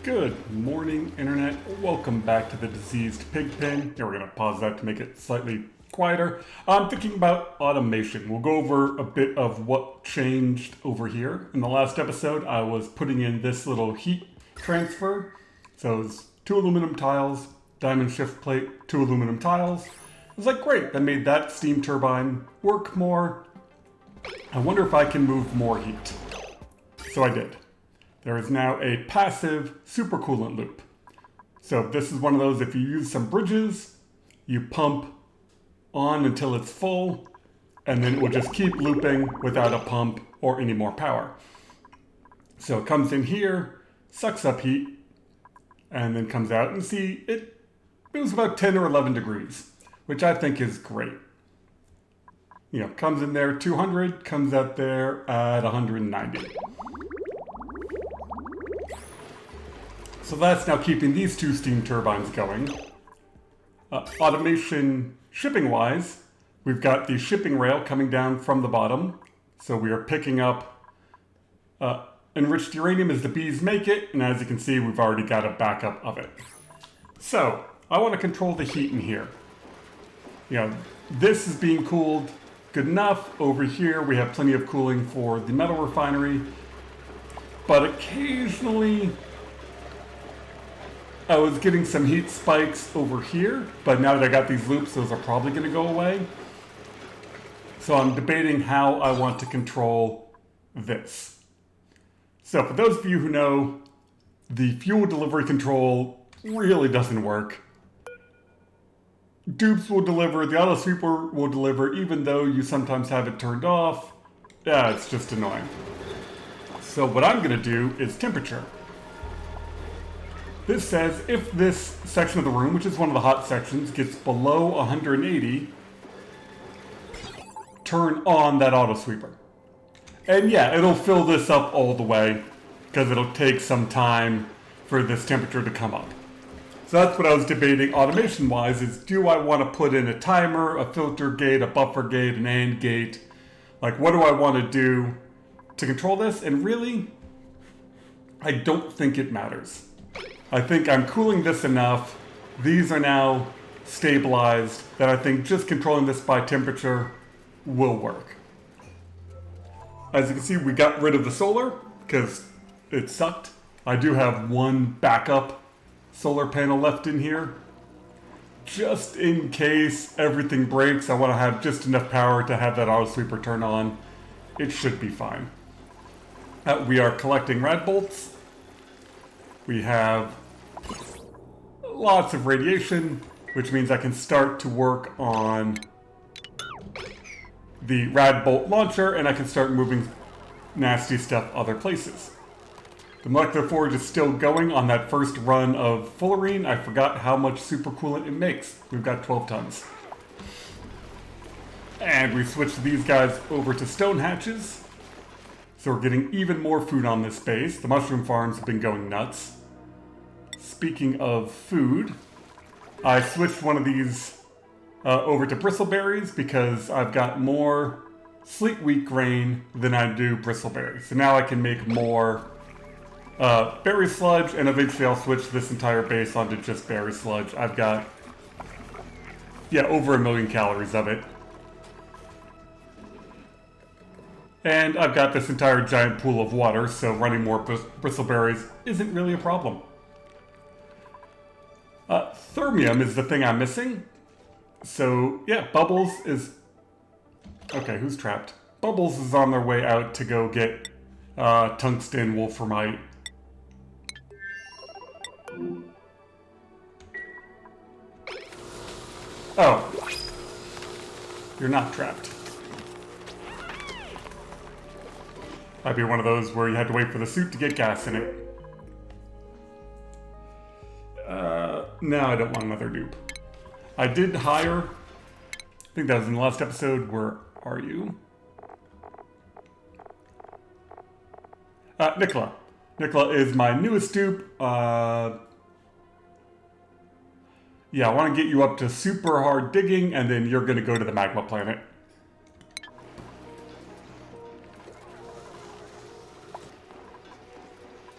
Good morning, Internet. Welcome back to the Diseased Pigpen. Here, we're going to pause that to make it slightly quieter. I'm thinking about automation. We'll go over a bit of what changed over here. In the last episode, I was putting in this little heat transfer. So it's 2 aluminum tiles, diamond shift plate, 2 aluminum tiles. I was like, great, that made that steam turbine work more. I wonder if I can move more heat. So I did. There is now a passive supercoolant loop. So this is one of those, if you use some bridges, you pump on until it's full, and then it will just keep looping without a pump or any more power. So it comes in here, sucks up heat, and then comes out, and see, it was about 10 or 11 degrees, which I think is great. You know, comes in there 200, comes out there at 190. So that's now keeping these 2 steam turbines going. Automation shipping-wise, we've got the shipping rail coming down from the bottom. So we are picking up enriched uranium as the bees make it, and as you can see, we've already got a backup of it. So I want to control the heat in here. You know, this is being cooled good enough. Over here, we have plenty of cooling for the metal refinery, but occasionally I was getting some heat spikes over here, but now that I got these loops, those are probably going to go away. So I'm debating how I want to control this. So for those of you who know, the fuel delivery control really doesn't work. Dupes will deliver, the auto sweeper will deliver, even though you sometimes have it turned off. Yeah, it's just annoying. So what I'm going to do is temperature. This says if this section of the room, which is one of the hot sections, gets below 180, turn on that auto sweeper. And yeah, it'll fill this up all the way because it'll take some time for this temperature to come up. So that's what I was debating automation-wise, is do I want to put in a timer, a filter gate, a buffer gate, an AND gate? Like, what do I want to do to control this? And really, I don't think it matters. I think I'm cooling this enough. These are now stabilized that I think just controlling this by temperature will work. As you can see, we got rid of the solar because it sucked. I do have one backup solar panel left in here. Just in case everything breaks, I want to have just enough power to have that auto sweeper turn on. It should be fine. We are collecting rad bolts. We have lots of radiation, which means I can start to work on the rad bolt launcher, and I can start moving nasty stuff other places. The molecular forge is still going on that first run of fullerene. I forgot how much supercoolant it makes. We've got 12 tons. And we switched these guys over to stone hatches. So we're getting even more food on this base. The mushroom farms have been going nuts. Speaking of food, I switched one of these over to bristleberries because I've got more sleet wheat grain than I do bristleberries. So now I can make more berry sludge, and eventually I'll switch this entire base onto just berry sludge. I've got, over 1 million calories of it. And I've got this entire giant pool of water, so running more bristleberries isn't really a problem. Thermium is the thing I'm missing. So, yeah, Bubbles is... Okay, who's trapped? Bubbles is on their way out to go get tungsten wolframite. Oh. You're not trapped. Might be one of those where you had to wait for the suit to get gas in it. No, I don't want another dupe. I did hire, I think that was in the last episode. Where are you? Nicola. Nicola is my newest dupe. Yeah, I want to get you up to super hard digging, and then you're going to go to the magma planet.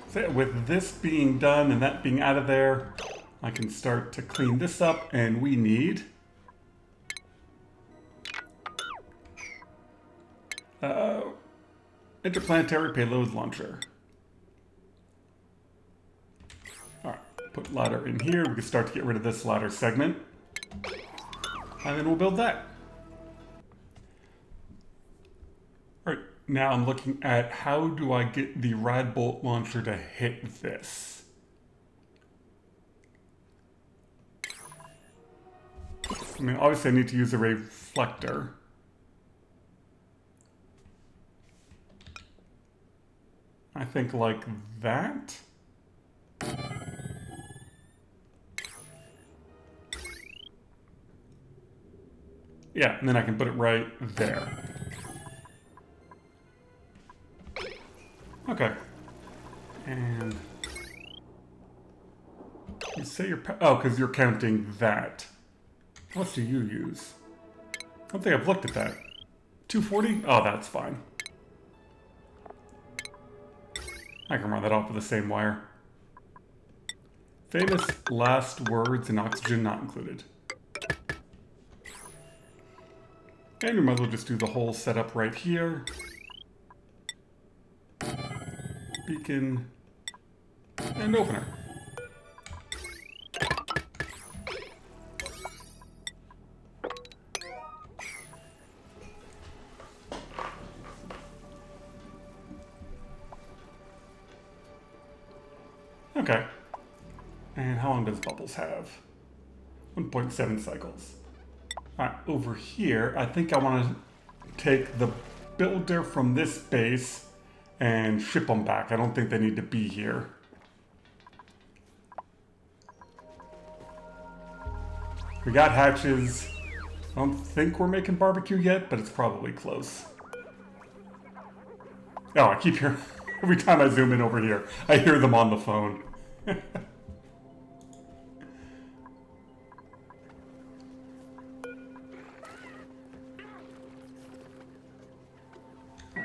So with this being done and that being out of there, I can start to clean this up, and we need interplanetary payload launcher. All right, put ladder in here. We can start to get rid of this ladder segment, and then we'll build that. All right, now I'm looking at how do I get the rad bolt launcher to hit this. I mean, obviously I need to use a reflector. I think like that. Yeah, and then I can put it right there. Okay. And you say you're, oh, because you're counting that. What do you use? I don't think I've looked at that. 240? Oh, that's fine. I can run that off with the same wire. Famous last words and oxygen not included. And we might as well just do the whole setup right here. Beacon and opener. Okay. And how long does Bubbles have? 1.7 cycles. Alright, over here, I think I want to take the builder from this base and ship them back. I don't think they need to be here. We got hatches. I don't think we're making barbecue yet, but it's probably close. Oh, I keep hearing, every time I zoom in over here, I hear them on the phone.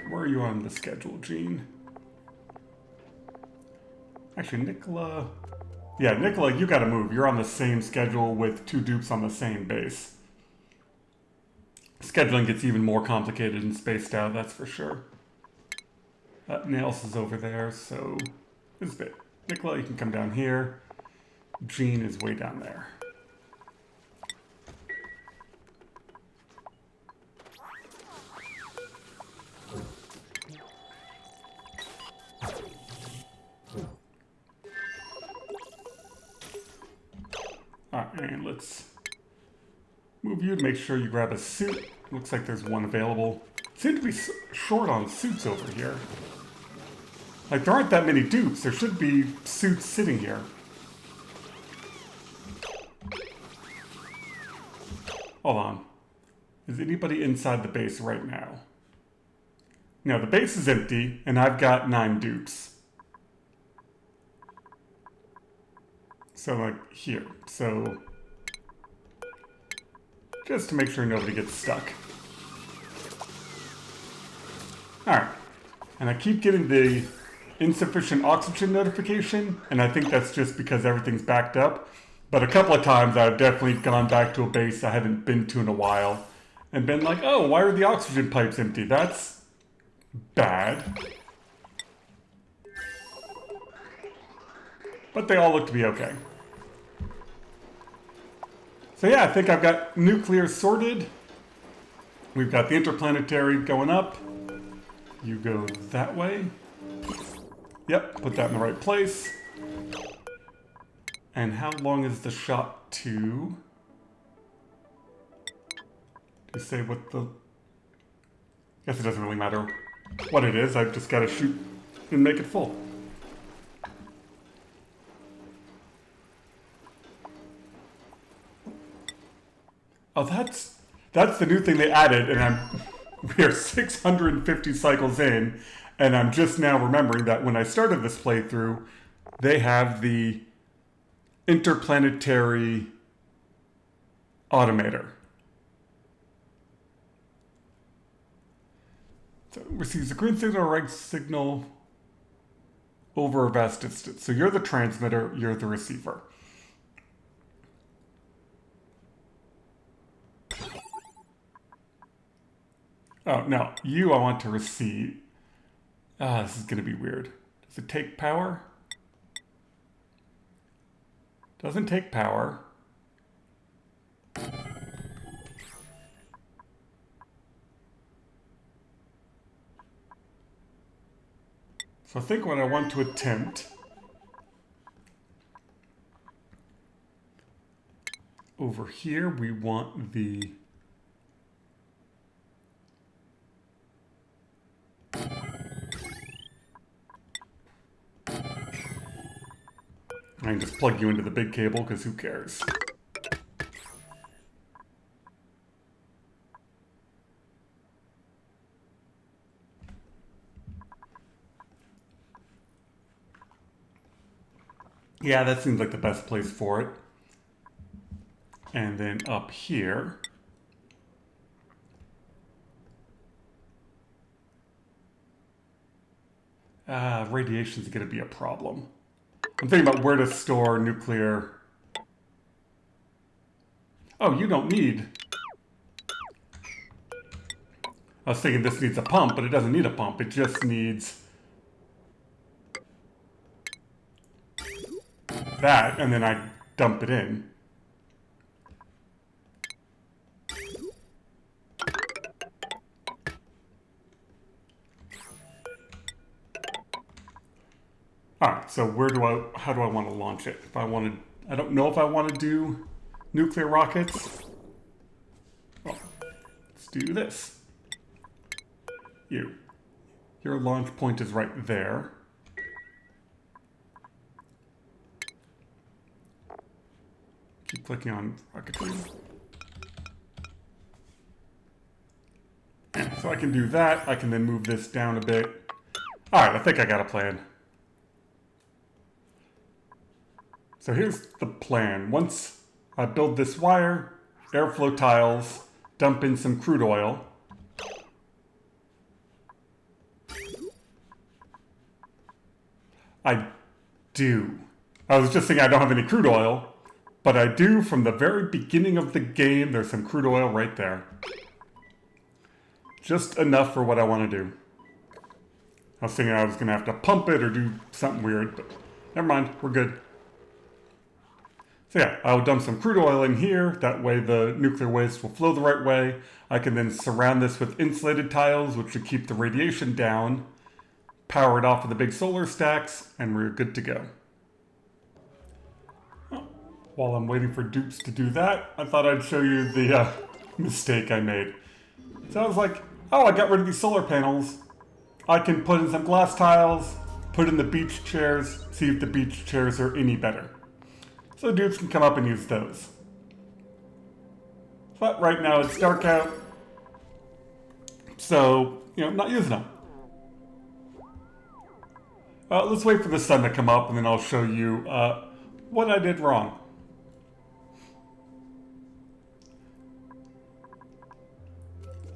Where are you on the schedule, Gene? Actually, Nicola... Yeah, Nicola, you gotta move. You're on the same schedule with 2 dupes on the same base. Scheduling gets even more complicated and spaced out, that's for sure. Nails is over there, so... This bit. Nicola, you can come down here. Gene is way down there. Alright, and let's move you to make sure you grab a suit. Looks like there's one available. Seem to be short on suits over here. Like, there aren't that many dupes. There should be suits sitting here. Hold on. Is anybody inside the base right now? No, the base is empty, and I've got 9 dupes. So, like, here. So, just to make sure nobody gets stuck. Alright. And I keep getting the insufficient oxygen notification, and I think that's just because everything's backed up. But a couple of times I've definitely gone back to a base I haven't been to in a while and been like, oh, why are the oxygen pipes empty? That's bad. But they all look to be okay. So yeah, I think I've got nuclear sorted. We've got the interplanetary going up. You go that way. Yep, put that in the right place. And how long is the shot to... Do you say what the... Guess it doesn't really matter what it is. I've just got to shoot and make it full. Oh, that's the new thing they added, and we are 650 cycles in, and I'm just now remembering that when I started this playthrough, they have the interplanetary automator. So it receives a green signal or red signal over a vast distance. So you're the transmitter, you're the receiver. Oh, no, you I want to receive. Ah, this is going to be weird. Does it take power? Doesn't take power. So I think what I want to attempt over here, we want the I can just plug you into the big cable because who cares? Yeah, that seems like the best place for it. And then up here, radiation's going to be a problem. I'm thinking about where to store nuclear. Oh, you don't need. I was thinking this needs a pump, but it doesn't need a pump. It just needs that, and then I dump it in. Alright, so how do I want to launch it? If I want to, I don't know if I want to do nuclear rockets. Well, let's do this. Your launch point is right there. Keep clicking on rocketry. So I can do that. I can then move this down a bit. Alright, I think I got a plan. So here's the plan. Once I build this wire, airflow tiles, dump in some crude oil. I do. I was just saying I don't have any crude oil, but I do from the very beginning of the game. There's some crude oil right there. Just enough for what I want to do. I was thinking I was going to have to pump it or do something weird, but never mind, we're good. So yeah, I'll dump some crude oil in here. That way the nuclear waste will flow the right way. I can then surround this with insulated tiles, which should keep the radiation down. Power it off of the big solar stacks, and we're good to go. While I'm waiting for dupes to do that, I thought I'd show you the mistake I made. So I was like, oh, I got rid of these solar panels. I can put in some glass tiles, put in the beach chairs, see if the beach chairs are any better. So dudes can come up and use those. But right now it's dark out, so, not using them. Let's wait for the sun to come up and then I'll show you what I did wrong.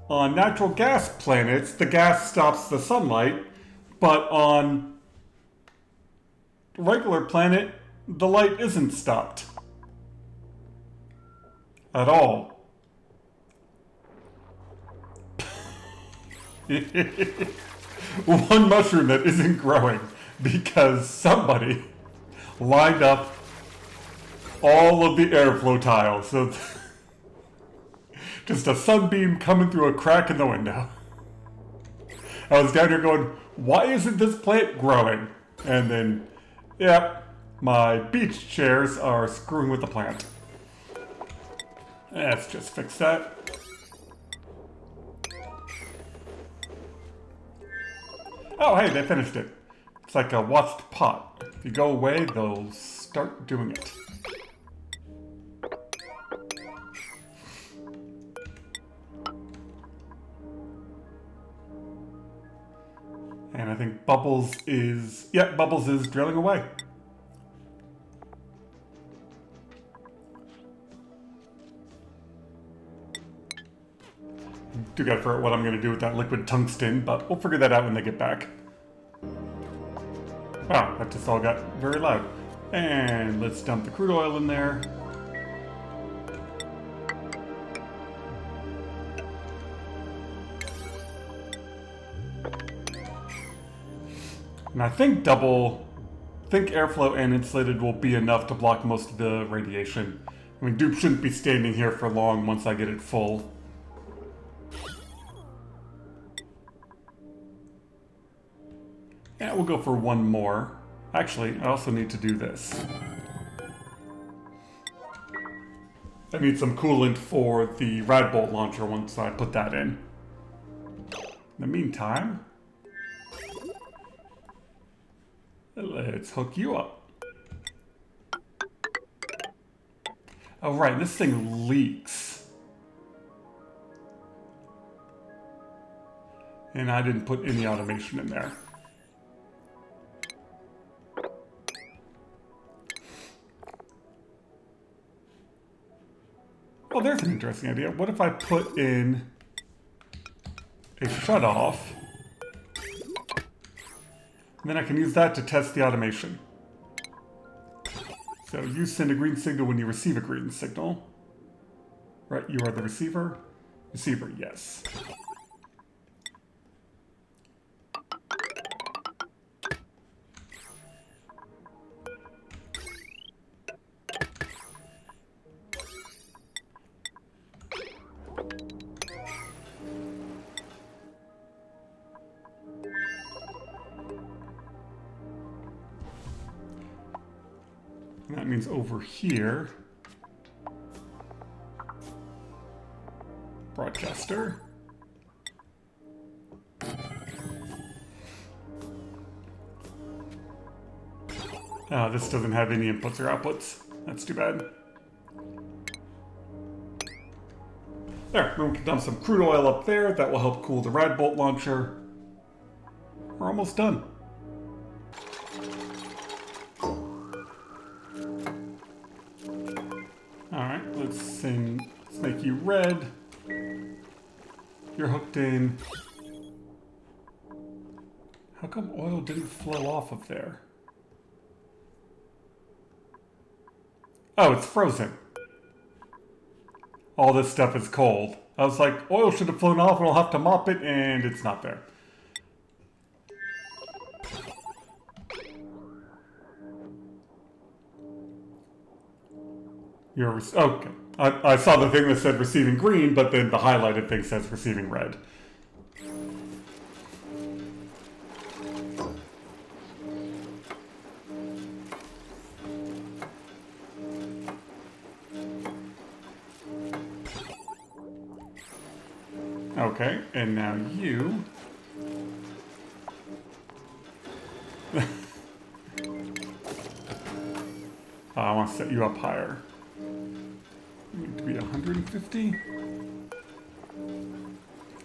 On natural gas planets, the gas stops the sunlight, but on a regular planet, the light isn't stopped. At all. One mushroom that isn't growing because somebody lined up all of the airflow tiles. So just a sunbeam coming through a crack in the window. I was down here going, why isn't this plant growing? And then, yeah, my beach chairs are screwing with the plant. Let's just fix that. Oh, hey, they finished it. It's like a watched pot. If you go away, they'll start doing it. And I think Bubbles is drilling away. Do gotta figure out what I'm gonna do with that liquid tungsten, but we'll figure that out when they get back. Wow, that just all got very loud. And let's dump the crude oil in there. And I think airflow and insulated will be enough to block most of the radiation. I mean, dupe shouldn't be standing here for long once I get it full. Yeah, we'll go for one more. Actually, I also need to do this. I need some coolant for the rad bolt launcher once I put that in. In the meantime, let's hook you up. Oh right, this thing leaks. And I didn't put any automation in there. Oh, there's an interesting idea. What if I put in a shutoff, and then I can use that to test the automation. So you send a green signal when you receive a green signal. Right, you are the receiver. Receiver, yes. And that means over here, broadcaster. This doesn't have any inputs or outputs. That's too bad. There, we can dump some crude oil up there. That will help cool the rad bolt launcher. We're almost done. Alright, let's make you red. You're hooked in. How come oil didn't flow off of there? Oh, it's frozen. All this stuff is cold. I was like, oil should have flown off and I'll have to mop it, and it's not there. Okay. I saw the thing that said receiving green, but then the highlighted thing says receiving red. Okay, and now you... I want to set you up higher. You need to be 150?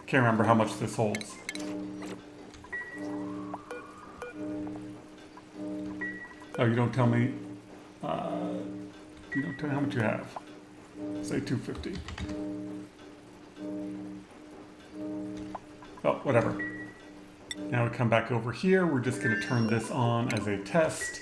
Can't remember how much this holds. Oh, you don't tell me... you don't tell me how much you have. Say 250. Oh, whatever. Now we come back over here. We're just going to turn this on as a test.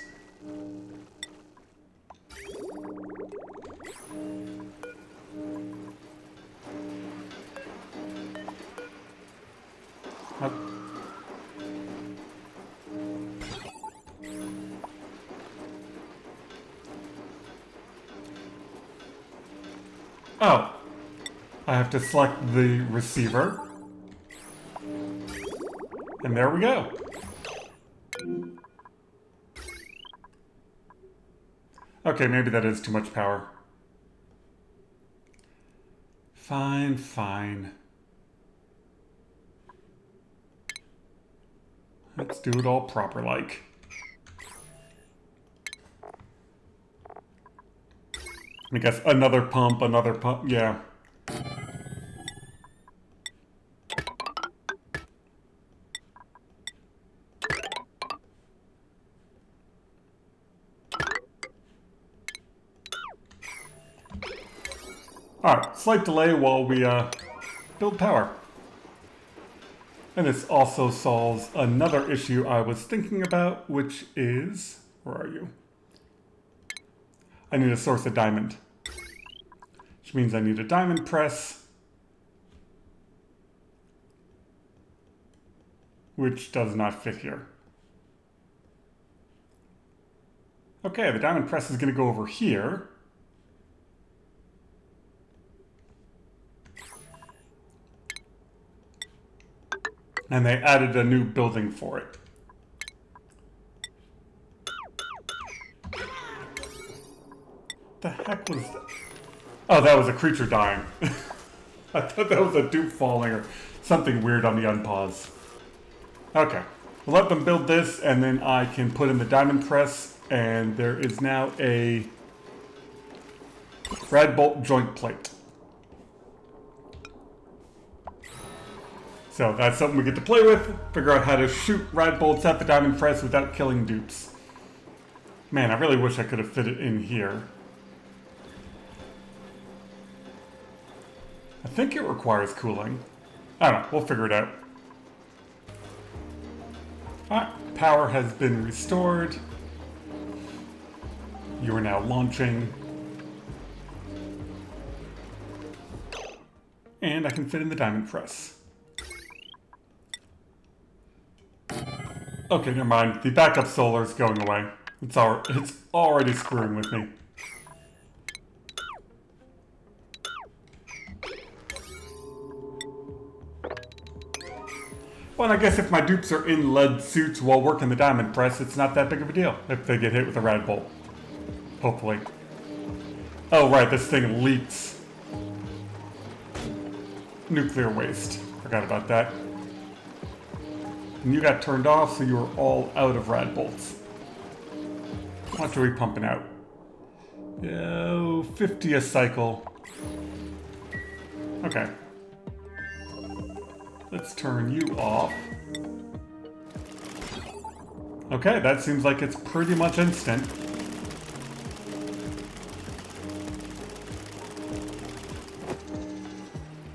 Oh, I have to select the receiver. And there we go. Okay, maybe that is too much power. Fine, fine. Let's do it all proper like. I guess another pump, yeah. Alright, slight delay while we build power. And this also solves another issue I was thinking about, which is, where are you? I need a source of diamond, which means I need a diamond press, which does not fit here. Okay, the diamond press is going to go over here. And they added a new building for it. The heck was that? Oh, that was a creature dying. I thought that was a dupe falling or something weird on the unpause. Okay, we'll let them build this, and then I can put in the diamond press, and there is now a rad bolt joint plate. So that's something we get to play with, figure out how to shoot rad bolts at the diamond press without killing dupes. Man, I really wish I could have fit it in here. I think it requires cooling. I don't know, we'll figure it out. Alright, power has been restored. You are now launching. And I can fit in the diamond press. Okay, never mind. The backup solar is going away. It's already screwing with me. Well, I guess if my dupes are in lead suits while working the diamond press, it's not that big of a deal if they get hit with a rad bolt. Hopefully. Oh, right, this thing leaks nuclear waste. Forgot about that. And you got turned off, so you were all out of rad bolts. How much are we pumping out? Oh, 50 a cycle. Okay. Let's turn you off. Okay, that seems like it's pretty much instant.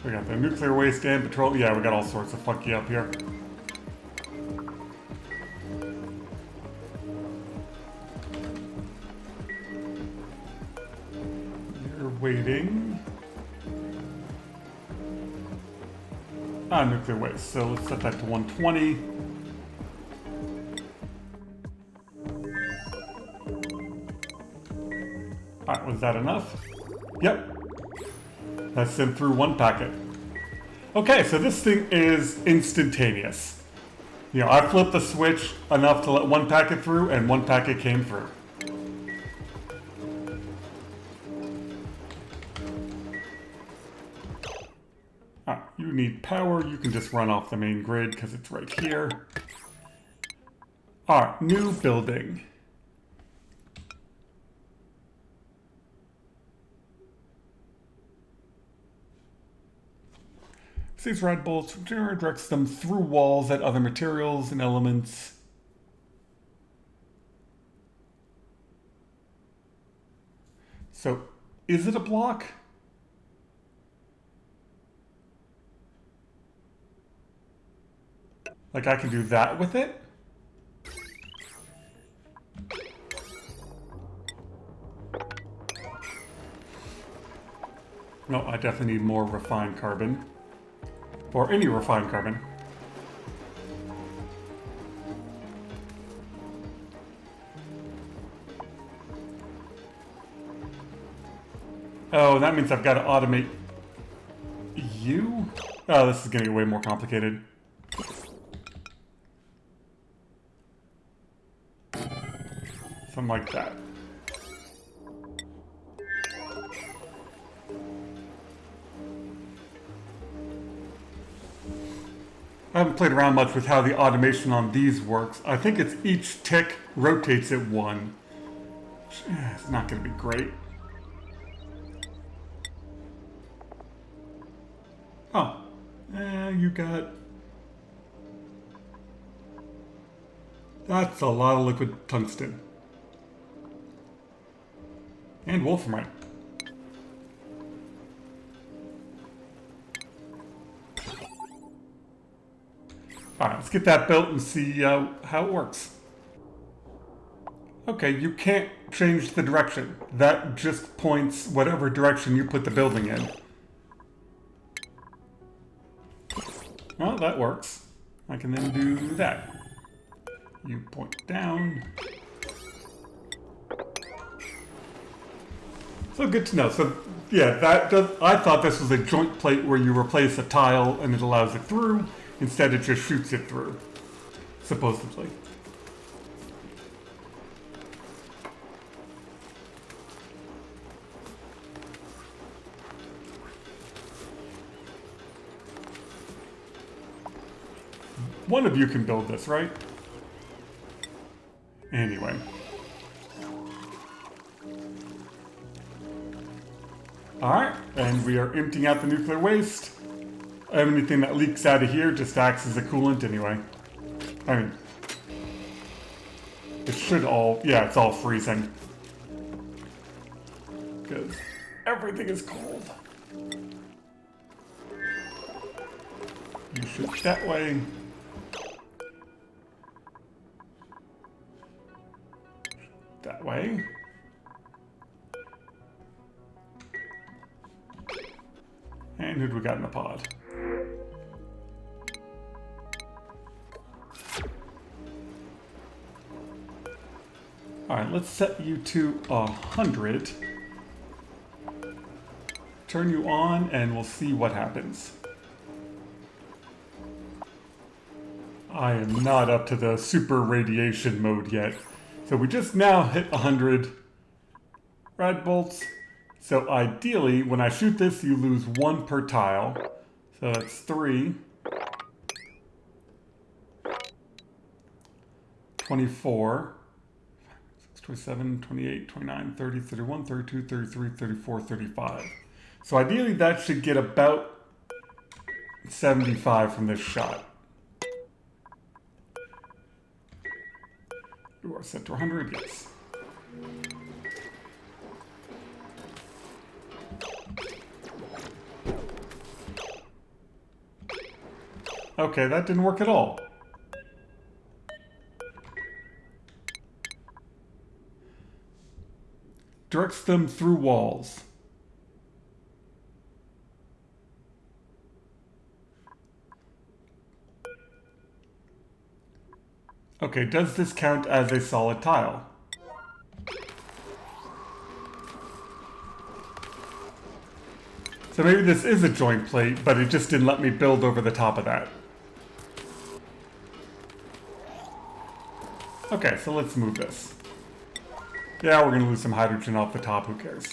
We got the nuclear waste and petroleum. Yeah, we got all sorts of funky up here. You're waiting. Nuclear waste. So let's set that to 120. Alright, was that enough? Yep. That sent through one packet. Okay, so this thing is instantaneous. You know, I flipped the switch enough to let one packet through, and one packet came through. You need power, you can just run off the main grid because it's right here. Alright, new building. These rad bolts directs them through walls at other materials and elements. So, is it a block? Like I can do that with it? No, I definitely need more refined carbon. Or any refined carbon. Oh, that means I've got to automate you? Oh, this is getting way more complicated. Something like that. I haven't played around much with how the automation on these works. I think it's each tick rotates it one. It's not going to be great. Oh, you got... That's a lot of liquid tungsten. And wolframite. All right, let's get that built and see how it works. Okay, you can't change the direction. That just points whatever direction you put the building in. Well, that works. I can then do that. You point down. So good to know. So yeah, I thought this was a joint plate where you replace a tile and it allows it through. Instead, it just shoots it through, supposedly. One of you can build this, right? Anyway. Alright, and we are emptying out the nuclear waste. Anything that leaks out of here just acts as a coolant anyway. I mean, it should all, yeah, it's all freezing. Because everything is cold. You shoot that way. That way. And who do we got in the pod? Alright, let's set you to 100. Turn you on and we'll see what happens. I am not up to the super radiation mode yet. So we just now hit 100 rad bolts. So ideally, when I shoot this, you lose 1 per tile. So that's 3. 24. 27, 28, 29, 30, 31, 32, 33, 34, 35. So ideally that should get about 75 from this shot. You are set to 100, yes. Okay, that didn't work at all. Directs them through walls. Okay, does this count as a solid tile? So maybe this is a joint plate, but it just didn't let me build over the top of that. Okay, so let's move this. Yeah, we're gonna lose some hydrogen off the top, who cares?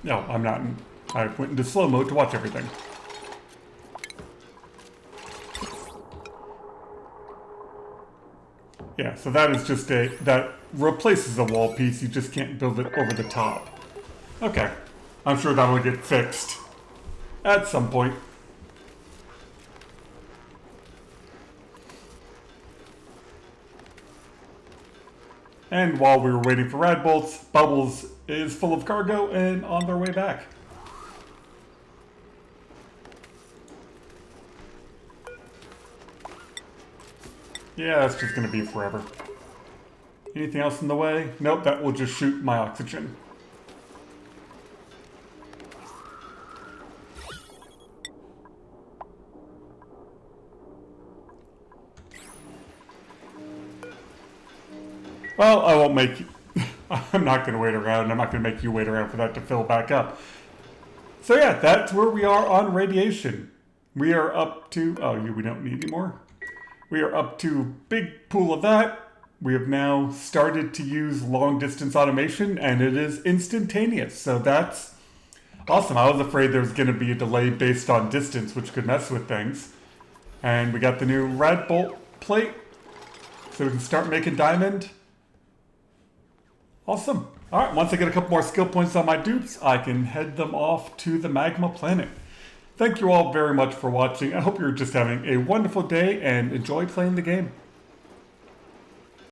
No, I'm not. I went into slow mode to watch everything. Yeah, so that is just that replaces a wall piece, you just can't build it over the top. Okay, I'm sure that'll get fixed at some point. And while we were waiting for rad bolts, Bubbles is full of cargo and on their way back. Yeah, that's just gonna be forever. Anything else in the way? Nope, that will just shoot my oxygen. Well, I won't make you. I'm not going to wait around. I'm not going to make you wait around for that to fill back up. So yeah, that's where we are on radiation. We are up to... Oh, we don't need any more. We are up to big pool of that. We have now started to use long distance automation and it is instantaneous. So that's awesome. I was afraid there was going to be a delay based on distance, which could mess with things. And we got the new rad bolt plate. So we can start making diamond. Awesome. All right, once I get a couple more skill points on my dupes, I can head them off to the magma planet. Thank you all very much for watching. I hope you're just having a wonderful day and enjoy playing the game.